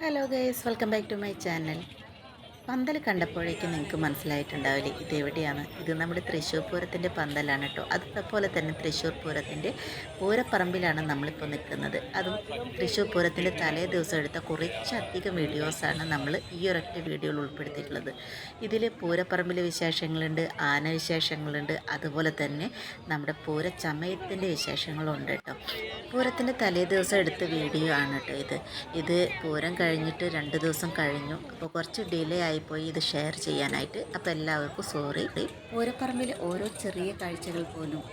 Hello guys, welcome back to my channel. പന്തൽ കണ്ടപ്പോഴേക്കും നിങ്ങൾക്ക് മനസ്സിലായിട്ടുണ്ടാവില്ലേ ഇതെവിടെയാണ്? ഇത് നമ്മുടെ തൃശ്ശൂർ പൂരത്തിൻ്റെ പന്തലാണ് കേട്ടോ. അതുപോലെ തന്നെ തൃശ്ശൂർ പൂരത്തിൻ്റെ പൂരപ്പറമ്പിലാണ് നമ്മളിപ്പോൾ നിൽക്കുന്നത്. അതും തൃശ്ശൂർ പൂരത്തിൻ്റെ തലേ ദിവസം എടുത്ത കുറച്ചധികം വീഡിയോസാണ് നമ്മൾ ഈ ഒരൊറ്റ വീഡിയോയിൽ ഉൾപ്പെടുത്തിയിട്ടുള്ളത്. ഇതിൽ പൂരപ്പറമ്പിലെ വിശേഷങ്ങളുണ്ട്, ആന വിശേഷങ്ങളുണ്ട്, അതുപോലെ തന്നെ നമ്മുടെ പൂരച്ചമയത്തിൻ്റെ വിശേഷങ്ങളുണ്ട് കേട്ടോ. പൂരത്തിൻ്റെ തലേ ദിവസം എടുത്ത വീഡിയോ ആണ് കേട്ടോ ഇത് പൂരം കഴിഞ്ഞിട്ട് 2 ദിവസം കഴിഞ്ഞു. അപ്പോൾ കുറച്ച് ഡിലേ ആയിപ്പോയി ഇത് ഷെയർ ചെയ്യാനായിട്ട്. അപ്പോൾ എല്ലാവർക്കും സോറി. പൂരപ്പറമ്പിൽ ഓരോ ചെറിയ കാഴ്ചകൾ പോലും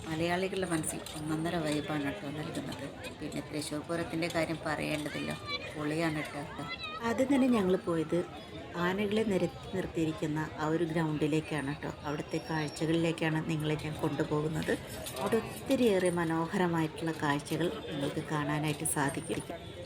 മലയാളികളുടെ മനസ്സിൽ ഒന്നൊന്നര വൈബാണ് കേട്ടോ നൽകുന്നത്. പിന്നെ തൃശ്ശൂർ പൂരത്തിൻ്റെ കാര്യം പറയേണ്ടതില്ല, പൊളിയാണ് കേട്ടോ. ആദ്യം തന്നെ ഞങ്ങൾ പോയത് ആനകളെ നിർത്തിയിരിക്കുന്ന ആ ഒരു ഗ്രൗണ്ടിലേക്കാണ് കേട്ടോ. അവിടുത്തെ കാഴ്ചകളിലേക്കാണ് നിങ്ങളെ ഞാൻ കൊണ്ടുപോകുന്നത്. അവിടെ ഒത്തിരിയേറെ മനോഹരമായിട്ടുള്ള കാഴ്ചകൾ നിങ്ങൾക്ക് കാണാനായിട്ട് സാധിക്കും.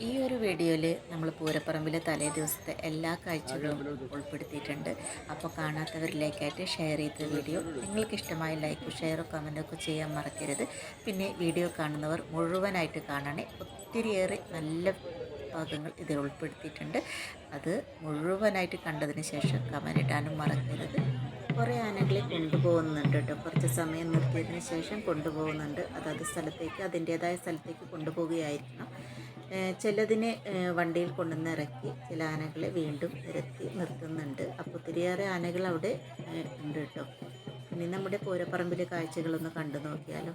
ഈ ഒരു വീഡിയോയിൽ നമ്മൾ പൂരപ്പറമ്പിലെ തലേ ദിവസത്തെ എല്ലാ കാഴ്ചകളും ഉൾപ്പെടുത്തിയിട്ടുണ്ട്. അപ്പോൾ കാണാത്തവരിലേക്കായിട്ട് ഷെയർ ചെയ്ത വീഡിയോ നിങ്ങൾക്ക് ഇഷ്ടമായ ലൈക്കും ഷെയറും കമൻറ്റൊക്കെ ചെയ്യാൻ മറക്കരുത്. പിന്നെ വീഡിയോ കാണുന്നവർ മുഴുവനായിട്ട് കാണണേ. ഒത്തിരിയേറെ നല്ല ഭാഗങ്ങൾ ഇതിൽ ഉൾപ്പെടുത്തിയിട്ടുണ്ട്. അത് മുഴുവനായിട്ട് കണ്ടതിന് ശേഷം കമൻ്റ് ഇടാനും മറക്കരുത്. കുറേ ആനകളെ കൊണ്ടുപോകുന്നുണ്ട് കേട്ടോ. കുറച്ച് സമയം നിർത്തിയതിന് ശേഷം കൊണ്ടുപോകുന്നുണ്ട്. അതത് സ്ഥലത്തേക്ക്, അതിൻ്റേതായ സ്ഥലത്തേക്ക് കൊണ്ടുപോവുകയായിരിക്കണം. ചിലതിനെ വണ്ടിയിൽ കൊണ്ടുവന്ന് ഇറക്കി ചില ആനകളെ വീണ്ടും നിർത്തുന്നുണ്ട്. അപ്പോൾ ഒത്തിരിയേറെ ആനകൾ അവിടെ ഉണ്ട് കേട്ടോ. ഇനി നമ്മുടെ പൂരപ്പറമ്പിലെ കാഴ്ചകളൊന്ന് കണ്ടു നോക്കിയാലോ.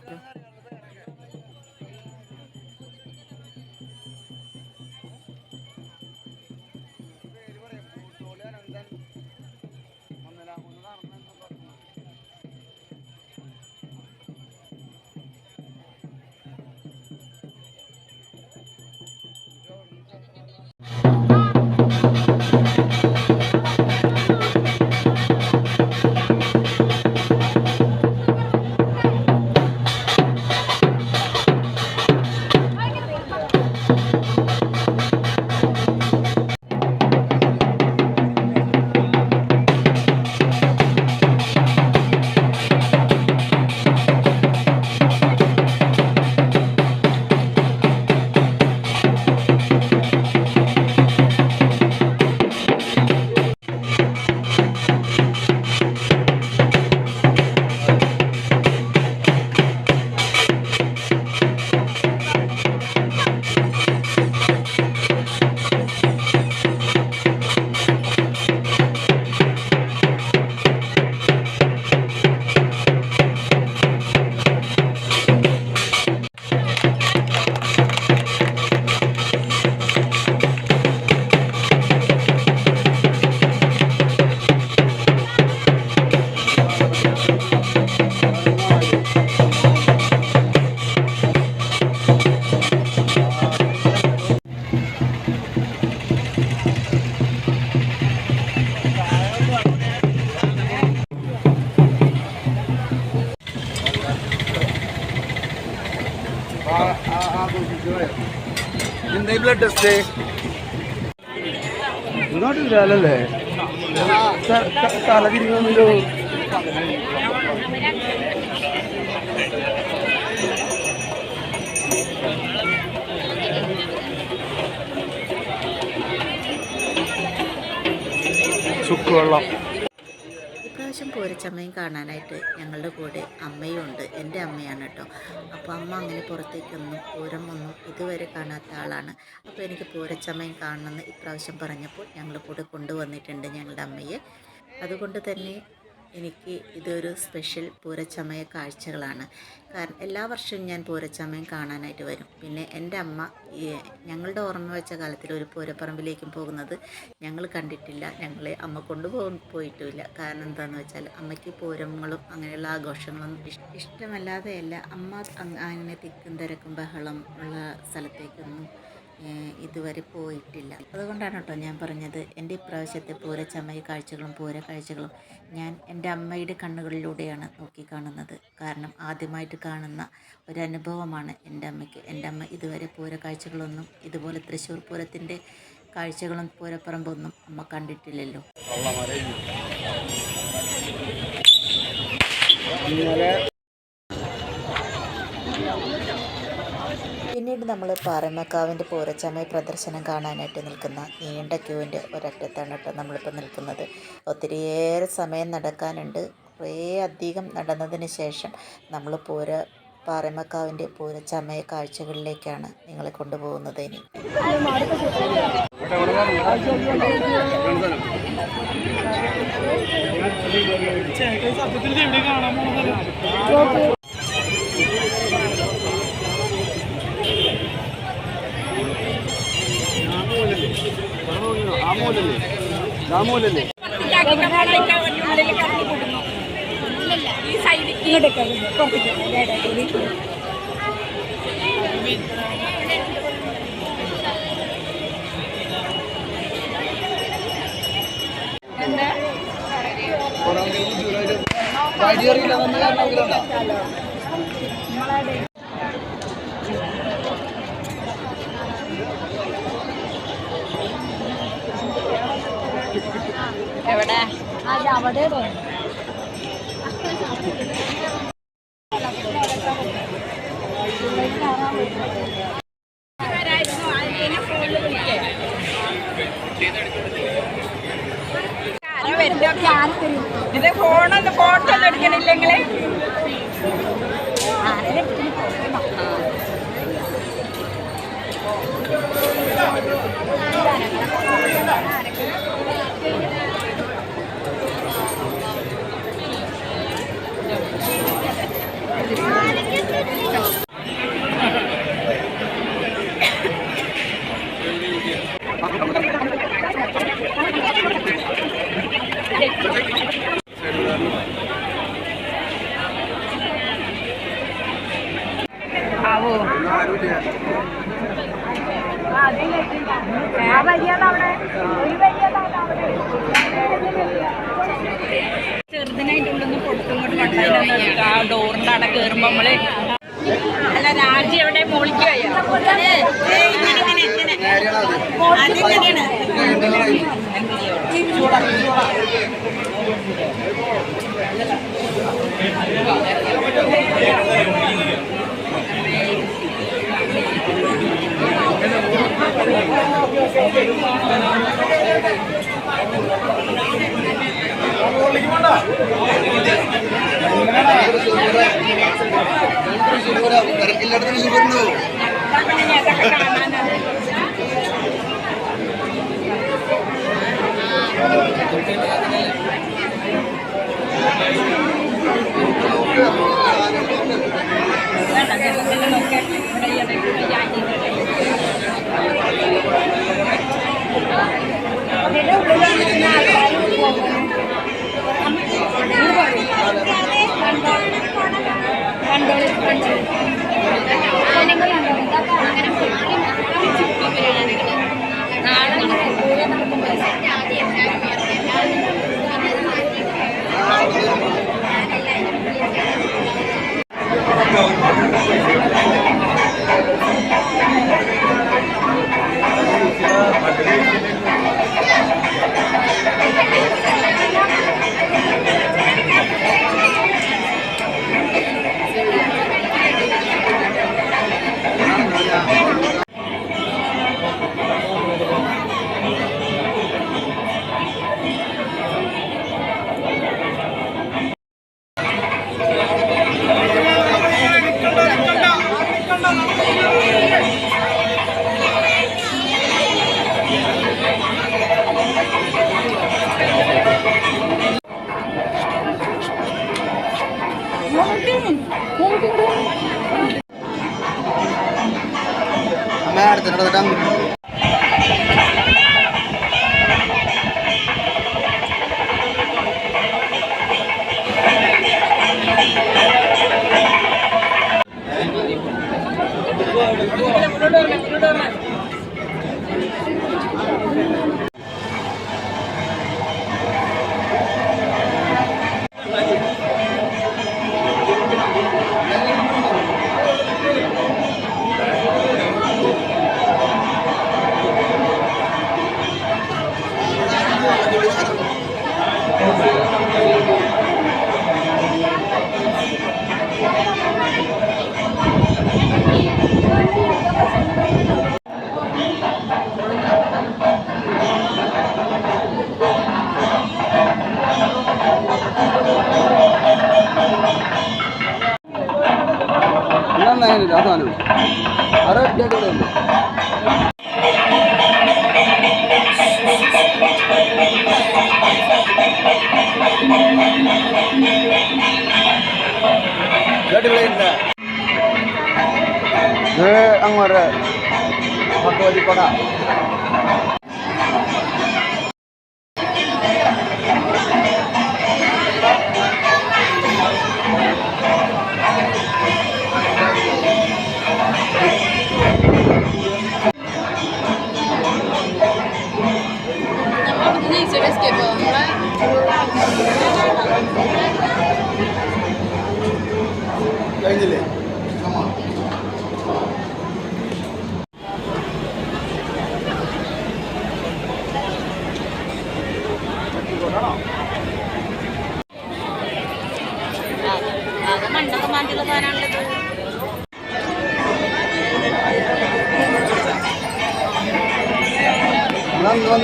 ബ്ലഡ് ടെസ്റ്റ് ഇങ്ങോട്ടില്ലല്ലേ തല തിരിഞ്ഞോ. ചുക്കുവെള്ളം. ഇപ്രാവശ്യം പൂരച്ചമ്മയും കാണാനായിട്ട് ഞങ്ങളുടെ കൂടെ അമ്മയും ഉണ്ട്. എൻ്റെ അമ്മയാണ് കേട്ടോ. അപ്പോൾ അമ്മ അങ്ങനെ പുറത്തേക്കൊന്നും പൂരമൊന്നും ഇതുവരെ കാണാത്ത ആളാണ്. അപ്പോൾ എനിക്ക് പൂരച്ചമ്മയും കാണണമെന്ന് ഇപ്രാവശ്യം പറഞ്ഞപ്പോൾ ഞങ്ങൾ കൂടെ കൊണ്ടുവന്നിട്ടുണ്ട് ഞങ്ങളുടെ അമ്മയെ. അതുകൊണ്ട് തന്നെ എനിക്ക് ഇതൊരു സ്പെഷ്യൽ പൂരച്ചമയ കാഴ്ചകളാണ്. കാരണം എല്ലാ വർഷവും ഞാൻ പൂരച്ചമയം കാണാനായിട്ട് വരും. പിന്നെ എൻ്റെ അമ്മ ഞങ്ങളുടെ ഓർമ്മ വെച്ച കാലത്തിൽ ഒരു പൂരപ്പറമ്പിലേക്കും പോകുന്നത് ഞങ്ങൾ കണ്ടിട്ടില്ല. ഞങ്ങളെ അമ്മ പോയിട്ടുമില്ല. കാരണം എന്താണെന്ന് വെച്ചാൽ അമ്മയ്ക്ക് പൂരങ്ങളും അങ്ങനെയുള്ള ആഘോഷങ്ങളൊന്നും ഇഷ്ടമല്ലാതെയല്ല. അമ്മ അങ്ങനെ തിക്കും തിരക്കും ബഹളം ഉള്ള സ്ഥലത്തേക്കൊന്നും ഇതുവരെ പോയിട്ടില്ല. അതുകൊണ്ടാണ് കേട്ടോ ഞാൻ പറഞ്ഞത് എൻ്റെ ഇപ്രാവശ്യത്തെ പൂരച്ചമയ കാഴ്ചകളും പൂര കാഴ്ചകളും ഞാൻ എൻ്റെ അമ്മയുടെ കണ്ണുകളിലൂടെയാണ് നോക്കി കാണുന്നത്. കാരണം ആദ്യമായിട്ട് കാണുന്ന ഒരനുഭവമാണ് എൻ്റെ അമ്മയ്ക്ക്. എൻ്റെ അമ്മ ഇതുവരെ പൂര കാഴ്ചകളൊന്നും ഇതുപോലെ തൃശ്ശൂർ പൂരത്തിൻ്റെ കാഴ്ചകളും പൂരപ്പറമ്പൊന്നും അമ്മ കണ്ടിട്ടില്ലല്ലോ. പിന്നെ പിന്നീട് നമ്മൾ പാറമേക്കാവിൻ്റെ പൂരച്ചമയ പ്രദർശനം കാണാനായിട്ട് നിൽക്കുന്ന നീണ്ട ക്യൂവിൻ്റെ ഒരറ്റത്താണ് കേട്ടോ നമ്മളിപ്പോൾ നിൽക്കുന്നത്. ഒത്തിരിയേറെ സമയം നടക്കാനുണ്ട്. കുറേ അധികം നടന്നതിന് ശേഷം നമ്മൾ പാറമേക്കാവിൻ്റെ പൂരച്ചമയ കാഴ്ചകളിലേക്കാണ് നിങ്ങളെ കൊണ്ടുപോകുന്നത്. ഇനി എവിടെ അവിടെ ഇത് ഫോണൊന്ന് ഫോട്ടോ ഒന്നും എടുക്കണില്ലെങ്കിൽ ചെറുതിനായിട്ടുള്ളൊന്ന് കൊടുത്തുകൊണ്ട് ആ ഡോറിന്റെ അവിടെ കയറുമ്പോ നമ്മള് അല്ല രാജ്യം എവിടെ മോളിക്ക് ഇത് അങ്ങോട്ട് ഭഗവതിപ്പട. കഴിഞ്ഞില്ലേ? മണ്ണൊക്കെ മാറ്റിയുള്ള സാധനമാണുള്ളത്.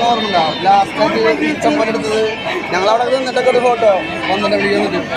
ഓർമ്മ ലാസ്റ്റ് ചമ്മലെടുത്തത് ഞങ്ങളവിടെ നിന്നിട്ടൊക്കെ ഒരു ഫോട്ടോ വന്നിട്ട് വിളിക്കുന്നുണ്ട്.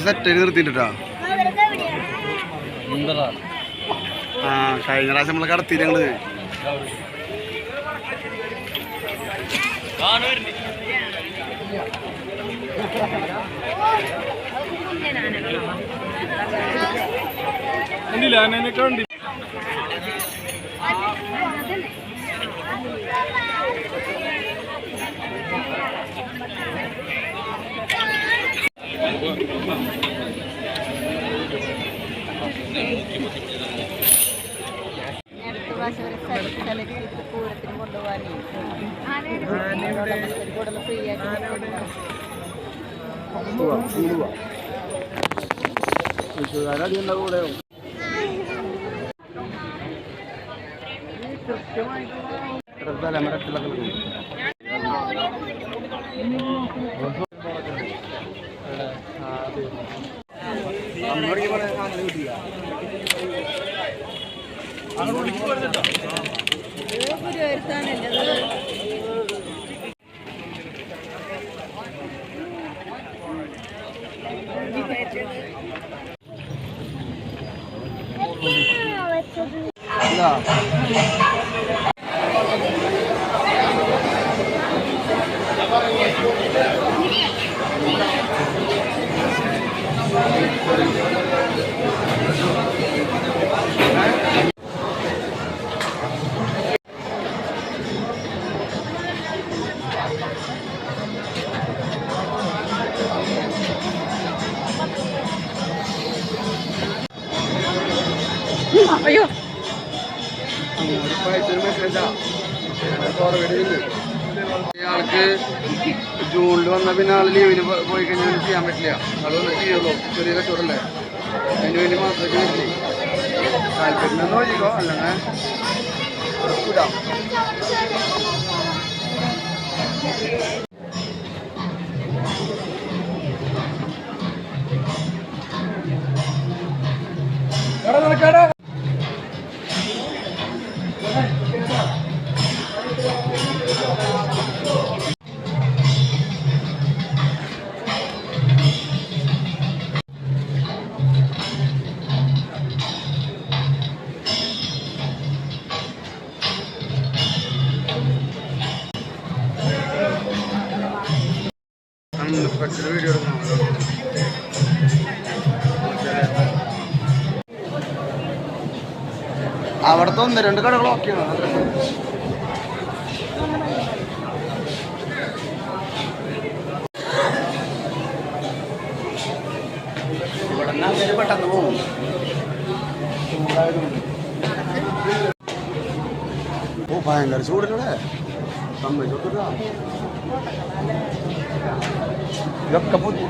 സെറ്റ് ചെയ്ത് നിർത്തിട്ടാ. ആ കഴിഞ്ഞ പ്രാവശ്യം നമ്മളെ കടത്തിയിട്ട് ഞങ്ങള് കണ്ടി. പൂരത്തിന് കൊണ്ടുപോകാനേ ഫ്രീ ആയിട്ട് കൂടെ അയ്യോ ഇയാൾക്ക് ജൂണിൽ വന്ന പിന്നെ ആൾ ലീവിന് പോയി കഴിഞ്ഞാൽ ചെയ്യാൻ പറ്റില്ല. ആള് വന്ന് ചെയ്യുള്ളൂ. ചെറിയ കച്ചവടല്ലേ, അതിന് വേണ്ടി മാത്രമേ വരില്ലേ. താല്പര്യം നോക്കിക്കോ, അല്ലെങ്കിൽ ഇടാം. വീഡിയോ എടുക്കണം. അവിടുത്തെ 1-2 കടകൾ ഓക്കെയാണ്. ഇവിടെ നിന്ന് പെട്ടെന്ന് പോകും. ഓ ഭയങ്കര ചൂടിലൂടെ സമ്മതിച്ചോട്ടാ. ഇതൊക്കെ പുതിയ